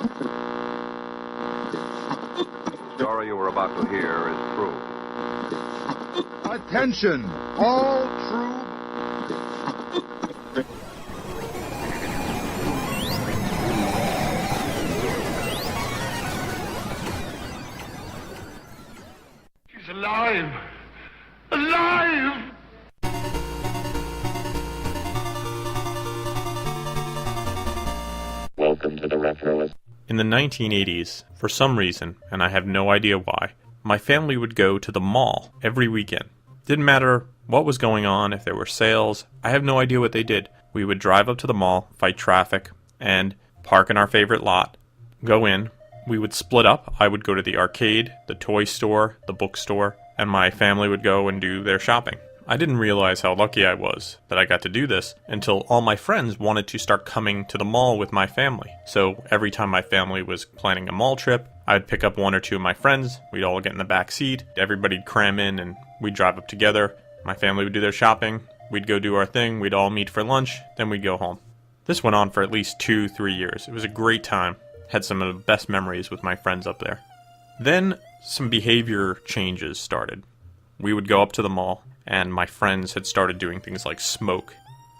The story you are about to hear is true. Attention, all true. She's alive! Alive! Welcome to the Retroist. In the 1980s, for some reason, and I have no idea why, my family would go to the mall every weekend. Didn't matter what was going on, if there were sales, I have no idea what they did. We would drive up to the mall, fight traffic, and park in our favorite lot, go in. We would split up. I would go to the arcade, the toy store, the bookstore, and my family would go and do their shopping. I didn't realize how lucky I was that I got to do this until all my friends wanted to start coming to the mall with my family. So every time my family was planning a mall trip, I'd pick up one or two of my friends, we'd all get in the back seat, everybody'd cram in and we'd drive up together. My family would do their shopping, we'd go do our thing, we'd all meet for lunch, then we'd go home. This went on for at least 2-3 years. It was a great time. Had some of the best memories with my friends up there. Then some behavior changes started. We would go up to the mall, and my friends had started doing things like smoke.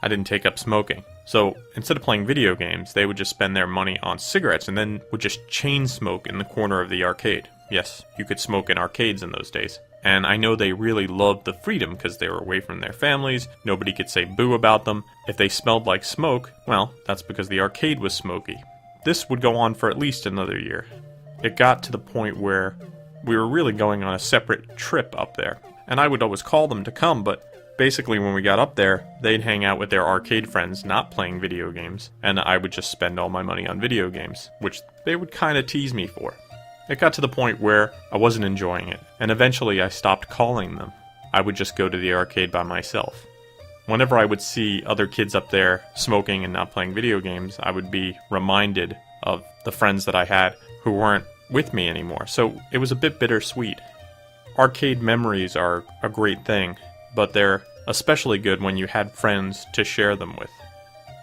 I didn't take up smoking. So instead of playing video games, they would just spend their money on cigarettes and then would just chain smoke in the corner of the arcade. Yes, you could smoke in arcades in those days. And I know they really loved the freedom because they were away from their families, nobody could say boo about them. If they smelled like smoke, well, that's because the arcade was smoky. This would go on for at least another year. It got to the point where we were really going on a separate trip up there. And I would always call them to come, but basically when we got up there, they'd hang out with their arcade friends, not playing video games, and I would just spend all my money on video games, which they would kind of tease me for. It got to the point where I wasn't enjoying it, and eventually I stopped calling them. I would just go to the arcade by myself. Whenever I would see other kids up there smoking and not playing video games, I would be reminded of the friends that I had who weren't with me anymore, so it was a bit bittersweet. Arcade memories are a great thing, but they're especially good when you had friends to share them with.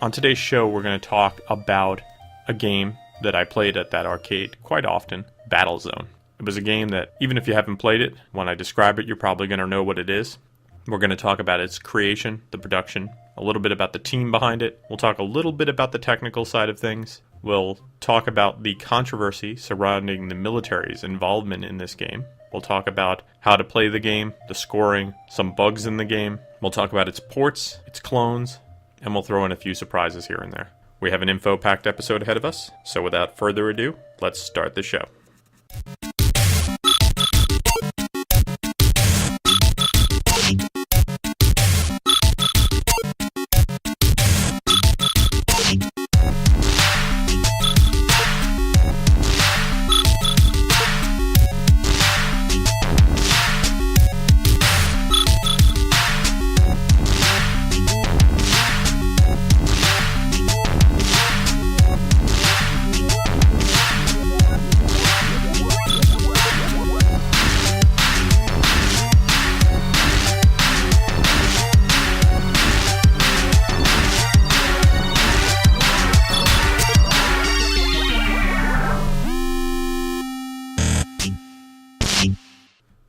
On today's show, we're going to talk about a game that I played at that arcade quite often, Battlezone. It was a game that, even if you haven't played it, when I describe it, you're probably going to know what it is. We're going to talk about its creation, the production, a little bit about the team behind it. We'll talk a little bit about the technical side of things. We'll talk about the controversy surrounding the military's involvement in this game. We'll talk about how to play the game, the scoring, some bugs in the game. We'll talk about its ports, its clones, and we'll throw in a few surprises here and there. We have an info-packed episode ahead of us, so without further ado, let's start the show.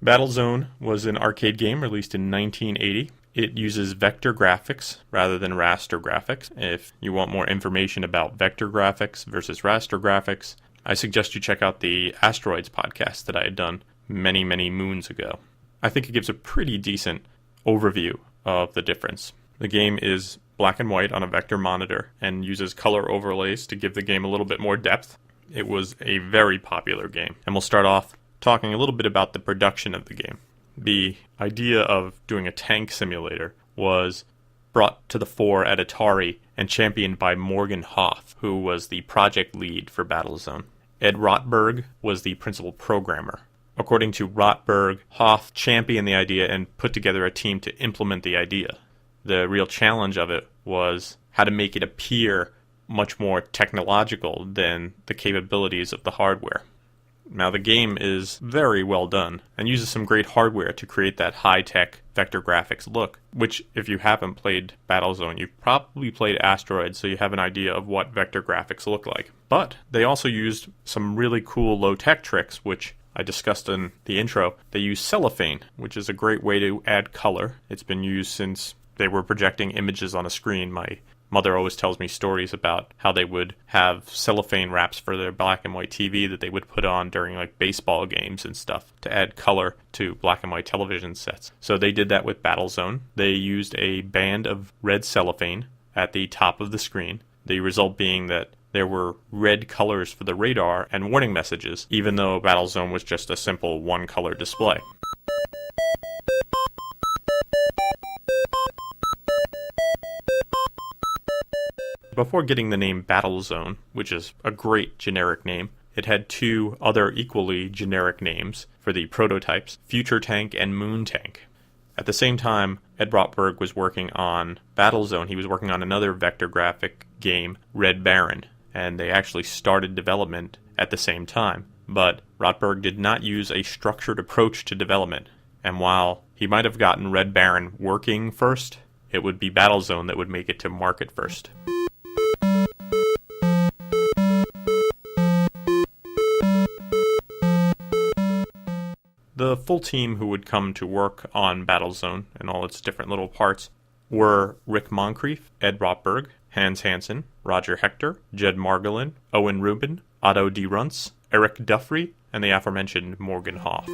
Battlezone was an arcade game released in 1980. It uses vector graphics rather than raster graphics. If you want more information about vector graphics versus raster graphics, I suggest you check out the Asteroids podcast that I had done many, many moons ago. I think it gives a pretty decent overview of the difference. The game is black and white on a vector monitor and uses color overlays to give the game a little bit more depth. It was a very popular game, and we'll start off talking a little bit about the production of the game. The idea of doing a tank simulator was brought to the fore at Atari and championed by Morgan Hoff, who was the project lead for Battlezone. Ed Rotberg was the principal programmer. According to Rotberg, Hoff championed the idea and put together a team to implement the idea. The real challenge of it was how to make it appear much more technological than the capabilities of the hardware. Now, the game is very well done and uses some great hardware to create that high-tech vector graphics look, which if you haven't played Battlezone, you've probably played Asteroids, so you have an idea of what vector graphics look like. But they also used some really cool low-tech tricks, which I discussed in the intro. They use cellophane, which is a great way to add color. It's been used since they were projecting images on a screen. My mother always tells me stories about how they would have cellophane wraps for their black and white TV that they would put on during like baseball games and stuff to add color to black and white television sets. So they did that with Battlezone. They used a band of red cellophane at the top of the screen. The result being that there were red colors for the radar and warning messages, even though Battlezone was just a simple one-color display. Before getting the name Battlezone, which is a great generic name, it had two other equally generic names for the prototypes, Future Tank and Moon Tank. At the same time, Ed Rotberg was working on Battlezone. He was working on another vector graphic game, Red Baron, and they actually started development at the same time. But Rotberg did not use a structured approach to development, and while he might have gotten Red Baron working first, it would be Battlezone that would make it to market first. The full team who would come to work on Battlezone and all its different little parts were Rick Moncrief, Ed Rotberg, Hans Hansen, Roger Hector, Jed Margolin, Owen Rubin, Otto D. Runts, Eric Duffrey, and the aforementioned Morgan Hoff.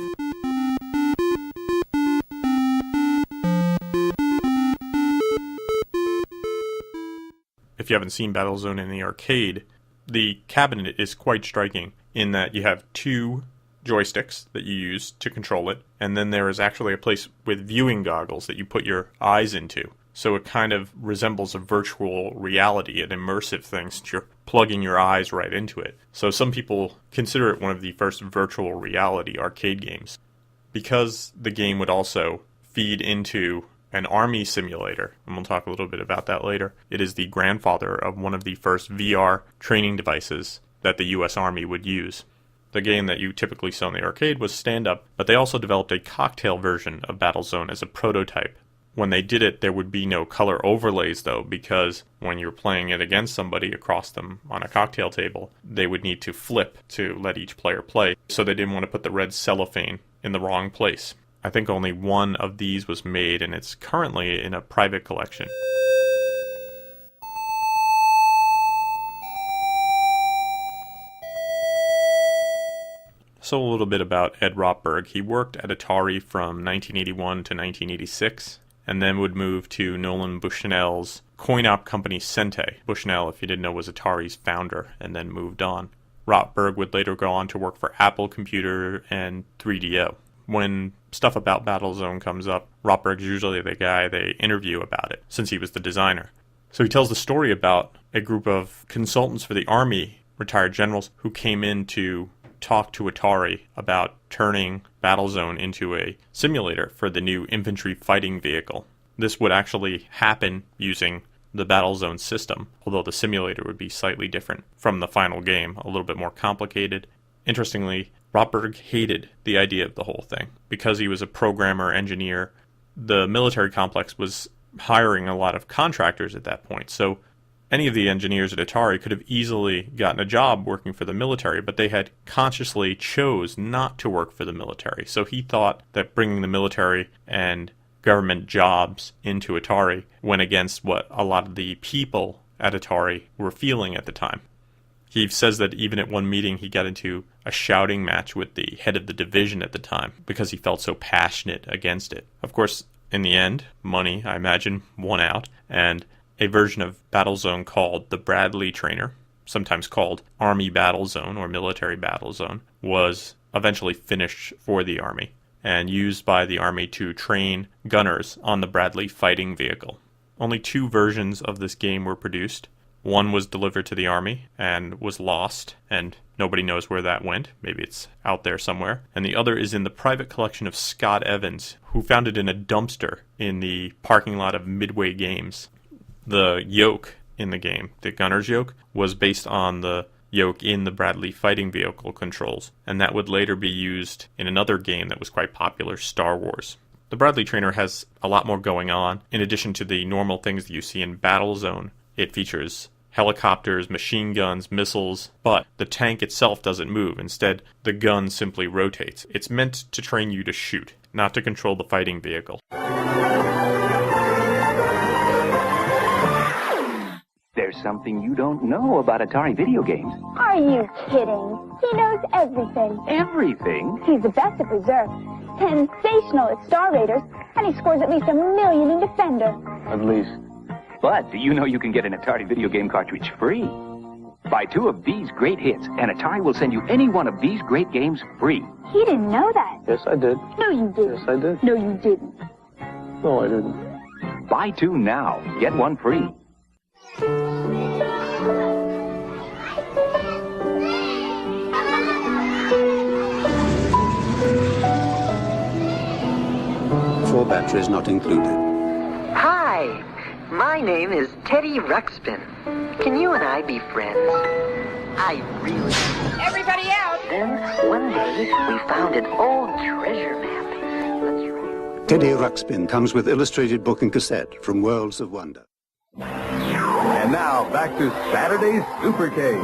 If you haven't seen Battlezone in the arcade, the cabinet is quite striking in that you have two joysticks that you use to control it, and then there is actually a place with viewing goggles that you put your eyes into. So it kind of resembles a virtual reality, an immersive thing, since you're plugging your eyes right into it. So some people consider it one of the first virtual reality arcade games. Because the game would also feed into an army simulator, and we'll talk a little bit about that later, it is the grandfather of one of the first VR training devices that the US Army would use. The game that you typically saw in the arcade was stand-up, but they also developed a cocktail version of Battlezone as a prototype. When they did it, there would be no color overlays, though, because when you're playing it against somebody across them on a cocktail table, they would need to flip to let each player play, so they didn't want to put the red cellophane in the wrong place. I think only one of these was made, and it's currently in a private collection. So a little bit about Ed Rotberg. He worked at Atari from 1981 to 1986, and then would move to Nolan Bushnell's coin-op company Sente. Bushnell, if you didn't know, was Atari's founder, and then moved on. Rotberg would later go on to work for Apple Computer and 3DO. When stuff about Battlezone comes up, Rotberg's usually the guy they interview about it, since he was the designer. So he tells the story about a group of consultants for the Army, retired generals, who came in to talk to Atari about turning Battlezone into a simulator for the new infantry fighting vehicle. This would actually happen using the Battlezone system, although the simulator would be slightly different from the final game, a little bit more complicated. Interestingly, Rotberg hated the idea of the whole thing. Because he was a programmer, engineer, the military complex was hiring a lot of contractors at that point, so any of the engineers at Atari could have easily gotten a job working for the military, but they had consciously chose not to work for the military. So he thought that bringing the military and government jobs into Atari went against what a lot of the people at Atari were feeling at the time. He says that even at one meeting he got into a shouting match with the head of the division at the time because he felt so passionate against it. Of course, in the end, money, I imagine, won out, and a version of Battlezone called the Bradley Trainer, sometimes called Army Battlezone or Military Battlezone, was eventually finished for the Army and used by the Army to train gunners on the Bradley fighting vehicle. Only two versions of this game were produced. One was delivered to the Army and was lost, and nobody knows where that went. Maybe it's out there somewhere. And the other is in the private collection of Scott Evans, who found it in a dumpster in the parking lot of Midway Games. The yoke in the game, the gunner's yoke, was based on the yoke in the Bradley fighting vehicle controls, and that would later be used in another game that was quite popular, Star Wars. The Bradley Trainer has a lot more going on. In addition to the normal things that you see in Battlezone, it features helicopters, machine guns, missiles, but the tank itself doesn't move. Instead, the gun simply rotates. It's meant to train you to shoot, not to control the fighting vehicle. There's something you don't know about Atari video games. Are you kidding? He knows everything. Everything? He's the best at Reserve, sensational at Star Raiders, and he scores at least 1 million in Defender. At least. But do you know you can get an Atari video game cartridge free? Buy 2 of these great hits, and Atari will send you any one of these great games free. He didn't know that. Yes, I did. No, you didn't. Yes, I did. No, you didn't. No, I didn't. Buy 2 now. Get 1 free. Four batteries not included. Hi, my name is Teddy Ruxpin. Can you and I be friends? I really... Everybody out! Then, one day, we found an old treasure map. Let's write. Teddy Ruxpin comes with illustrated book and cassette from Worlds of Wonder. And now, back to Saturday's Supercade.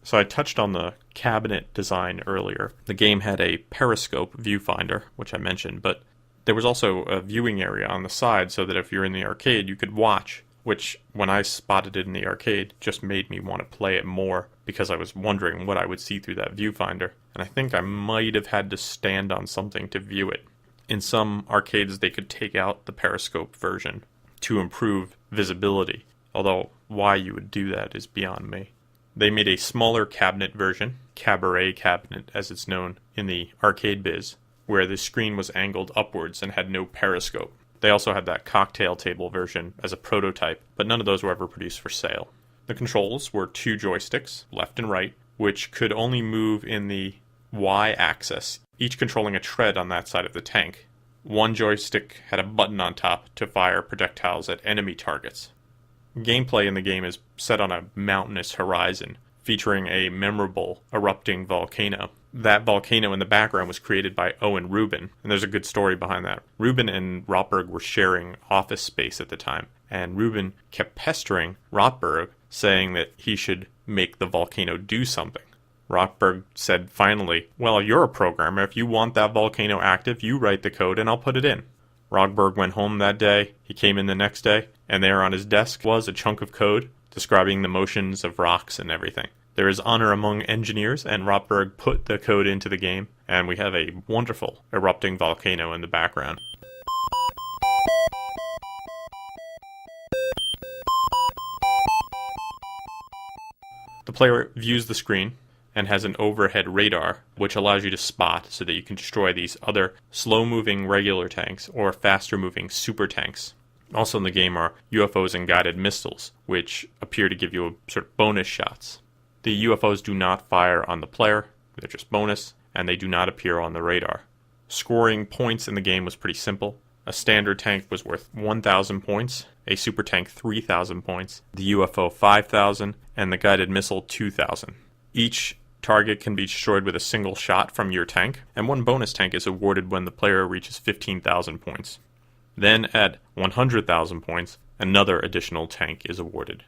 So I touched on the cabinet design earlier. The game had a periscope viewfinder, which I mentioned, but there was also a viewing area on the side so that if you're in the arcade, you could watch, which, when I spotted it in the arcade, just made me want to play it more because I was wondering what I would see through that viewfinder. And I think I might have had to stand on something to view it. In some arcades, they could take out the periscope version to improve visibility, although why you would do that is beyond me. They made a smaller cabinet version, cabaret cabinet as it's known in the arcade biz, where the screen was angled upwards and had no periscope. They also had that cocktail table version as a prototype, but none of those were ever produced for sale. The controls were 2 joysticks, left and right, which could only move in the Y-axis, each controlling a tread on that side of the tank. One joystick had a button on top to fire projectiles at enemy targets. Gameplay in the game is set on a mountainous horizon, featuring a memorable erupting volcano. That volcano in the background was created by Owen Rubin, and there's a good story behind that. Rubin and Rotberg were sharing office space at the time, and Rubin kept pestering Rotberg, saying that he should make the volcano do something. Rotberg said finally, well, you're a programmer. If you want that volcano active, you write the code and I'll put it in. Rotberg went home that day. He came in the next day, and there on his desk was a chunk of code describing the motions of rocks and everything. There is honor among engineers, and Rotberg put the code into the game, and we have a wonderful erupting volcano in the background. The player views the screen and has an overhead radar, which allows you to spot so that you can destroy these other slow-moving regular tanks or faster-moving super tanks. Also in the game are UFOs and guided missiles, which appear to give you sort of bonus shots. The UFOs do not fire on the player, they're just bonus, and they do not appear on the radar. Scoring points in the game was pretty simple. A standard tank was worth 1,000 points, a super tank 3,000 points, the UFO 5,000, and the guided missile 2,000. Each target can be destroyed with a single shot from your tank, and one bonus tank is awarded when the player reaches 15,000 points. Then at 100,000 points, another additional tank is awarded.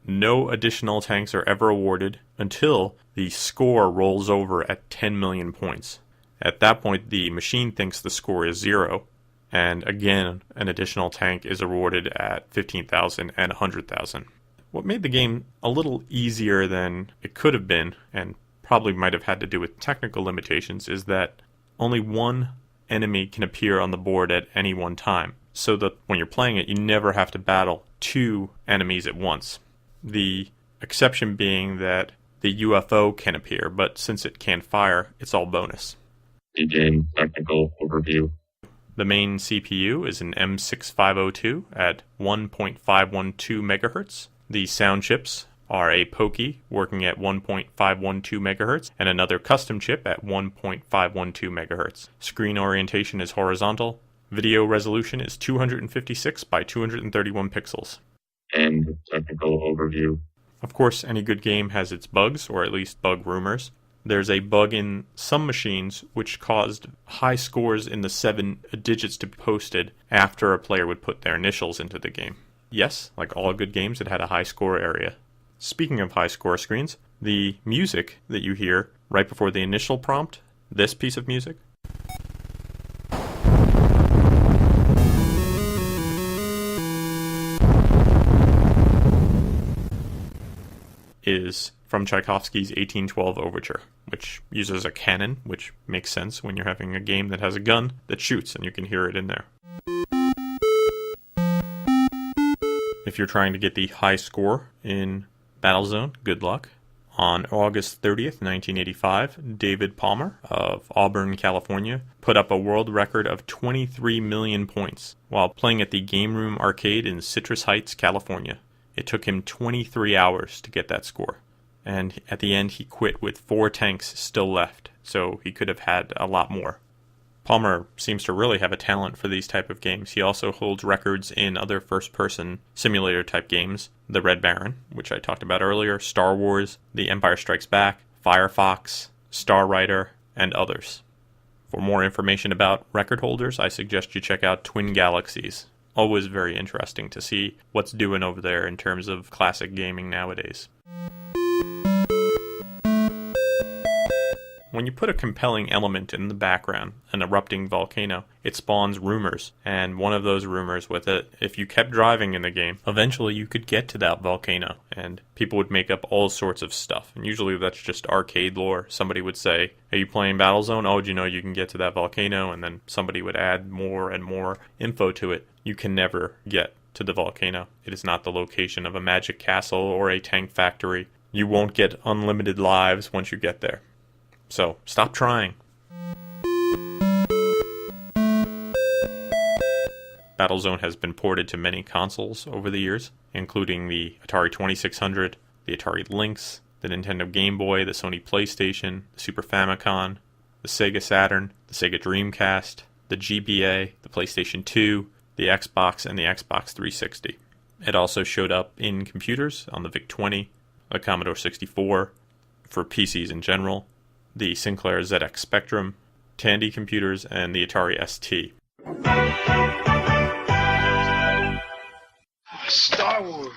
No additional tanks are ever awarded until the score rolls over at 10 million points. At that point, the machine thinks the score is 0, and again, an additional tank is awarded at 15,000 and 100,000. What made the game a little easier than it could have been, and probably might have had to do with technical limitations, is that only one enemy can appear on the board at any one time, so that when you're playing it, you never have to battle 2 enemies at once. The exception being that the UFO can appear, but since it can't fire, it's all bonus. The game technical overview. The main CPU is an M6502 at 1.512 MHz. The sound chips are a Pokey working at 1.512 MHz and another custom chip at 1.512 MHz. Screen orientation is horizontal. Video resolution is 256 by 231 pixels. And technical overview. Of course, any good game has its bugs, or at least bug rumors. there's a bug in some machines which caused high scores in the 7 digits to be posted after a player would put their initials into the game. Yes, like all good games, it had a high score area. Speaking of high score screens, the music that you hear right before the initial prompt, this piece of music, is from Tchaikovsky's 1812 Overture, which uses a cannon, which makes sense when you're having a game that has a gun that shoots and you can hear it in there. If you're trying to get the high score in Battlezone, good luck. On August 30th, 1985, David Palmer of Auburn, California, put up a world record of 23 million points while playing at the Game Room Arcade in Citrus Heights, California. It took him 23 hours to get that score. And at the end, he quit with 4 tanks still left, so he could have had a lot more. Palmer seems to really have a talent for these type of games. He also holds records in other first-person simulator-type games. The Red Baron, which I talked about earlier, Star Wars, The Empire Strikes Back, Firefox, Star Rider, and others. For more information about record holders, I suggest you check out Twin Galaxies. Always very interesting to see what's doing over there in terms of classic gaming nowadays. When you put a compelling element in the background, an erupting volcano, it spawns rumors, and one of those rumors with it, if you kept driving in the game, eventually you could get to that volcano, and people would make up all sorts of stuff, and usually that's just arcade lore. Somebody would say, are you playing Battlezone? Oh, do you know you can get to that volcano? And then somebody would add more and more info to it. You can never get to the volcano. It is not the location of a magic castle or a tank factory. You won't get unlimited lives once you get there. So, stop trying. Battlezone has been ported to many consoles over the years, including the Atari 2600, the Atari Lynx, the Nintendo Game Boy, the Sony PlayStation, the Super Famicom, the Sega Saturn, the Sega Dreamcast, the GBA, the PlayStation 2, the Xbox, and the Xbox 360. It also showed up in computers on the VIC-20, the Commodore 64, for PCs in general, the Sinclair ZX Spectrum, Tandy computers, and the Atari ST. Star Wars.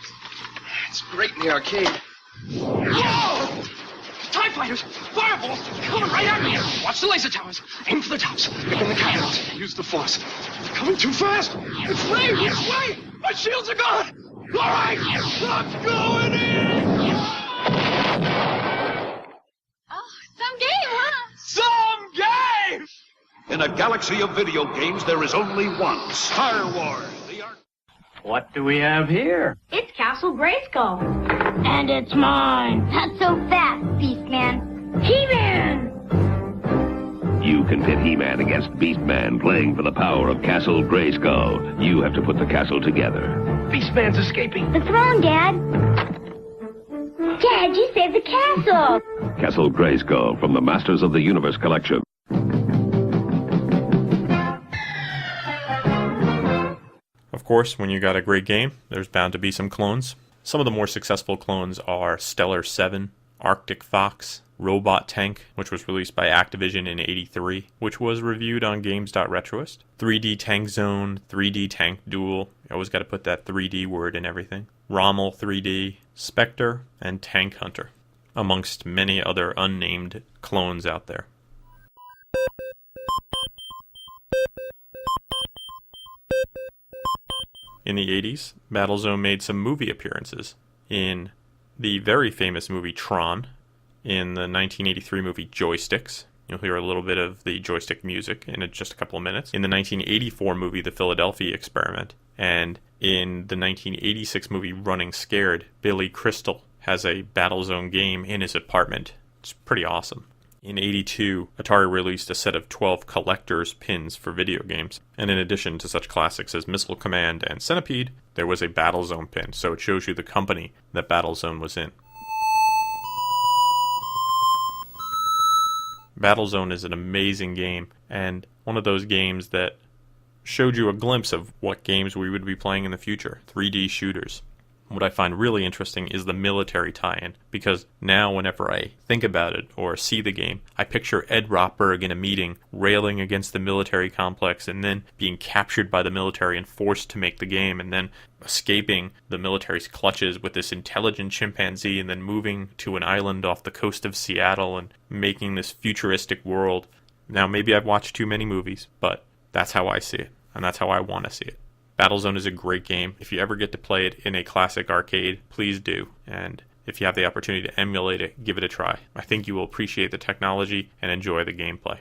It's great in the arcade. Whoa! TIE fighters! Fireballs! Coming right at me! Watch the laser towers! Aim for the tops! Pick in the cannons! Use the force! They're coming too fast! It's Ray! It's Ray! My shields are gone! Alright! I'm going in! Some game, huh? Some game! In a galaxy of video games, there is only one Star Wars. What do we have here? It's Castle Grayskull. And it's mine. Not so fast, Beastman. He-Man! You can pit He-Man against Beastman, playing for the power of Castle Grayskull. You have to put the castle together. Beastman's escaping. The throne, Dad. Dad, you saved the castle. Castle Grayskull from the Masters of the Universe collection. Of course, when you got a great game, there's bound to be some clones. Some of the more successful clones are Stellar 7, Arctic Fox, Robot Tank, which was released by Activision in '83, which was reviewed on Games.Retroist, 3D Tank Zone, 3D Tank Duel, you always got to put that 3D word in everything, Rommel 3D, Spectre, and Tank Hunter, amongst many other unnamed clones out there. In the 80s, Battlezone made some movie appearances in the very famous movie Tron, in the 1983 movie Joysticks. You'll hear a little bit of the joystick music in just a couple of minutes. In the 1984 movie The Philadelphia Experiment, and in the 1986 movie Running Scared, Billy Crystal has a Battlezone game in his apartment. It's pretty awesome. In '82, Atari released a set of 12 collector's pins for video games, and in addition to such classics as Missile Command and Centipede, there was a Battlezone pin, so it shows you the company that Battlezone was in. Battlezone is an amazing game, and one of those games that showed you a glimpse of what games we would be playing in the future, 3D shooters. What I find really interesting is the military tie-in, because now whenever I think about it or see the game, I picture Ed Rotberg in a meeting railing against the military complex and then being captured by the military and forced to make the game, and then escaping the military's clutches with this intelligent chimpanzee, and then moving to an island off the coast of Seattle and making this futuristic world. Now, maybe I've watched too many movies, but that's how I see it, and that's how I want to see it. Battlezone is a great game. If you ever get to play it in a classic arcade, please do. And if you have the opportunity to emulate it, give it a try. I think you will appreciate the technology and enjoy the gameplay.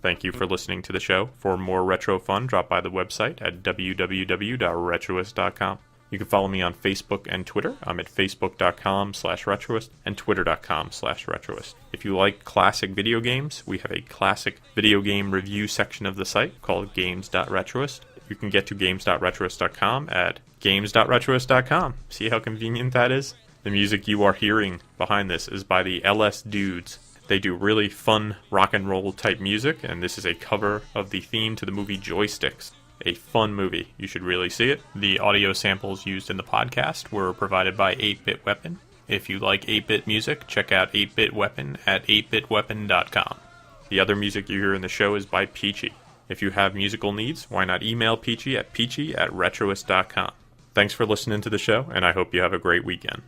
Thank you for listening to the show. For more retro fun, drop by the website at www.retroist.com. You can follow me on Facebook and Twitter. I'm at facebook.com/retroist and twitter.com/retroist. If you like classic video games, we have a classic video game review section of the site called games.retroist. You can get to games.retroist.com at games.retroist.com. See how convenient that is? The music you are hearing behind this is by the LS Dudes. They do really fun rock and roll type music, and this is a cover of the theme to the movie Joysticks. A fun movie. You should really see it. The audio samples used in the podcast were provided by 8-Bit Weapon. If you like 8-Bit music, check out 8-Bit Weapon at 8bitweapon.com. The other music you hear in the show is by Peachy. If you have musical needs, why not email Peachy at peachy@retroist.com. Thanks for listening to the show, and I hope you have a great weekend.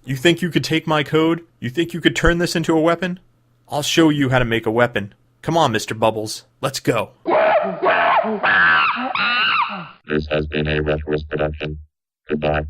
You think you could take my code? You think you could turn this into a weapon? I'll show you how to make a weapon. Come on, Mr. Bubbles. Let's go. This has been a Retroist production. Goodbye.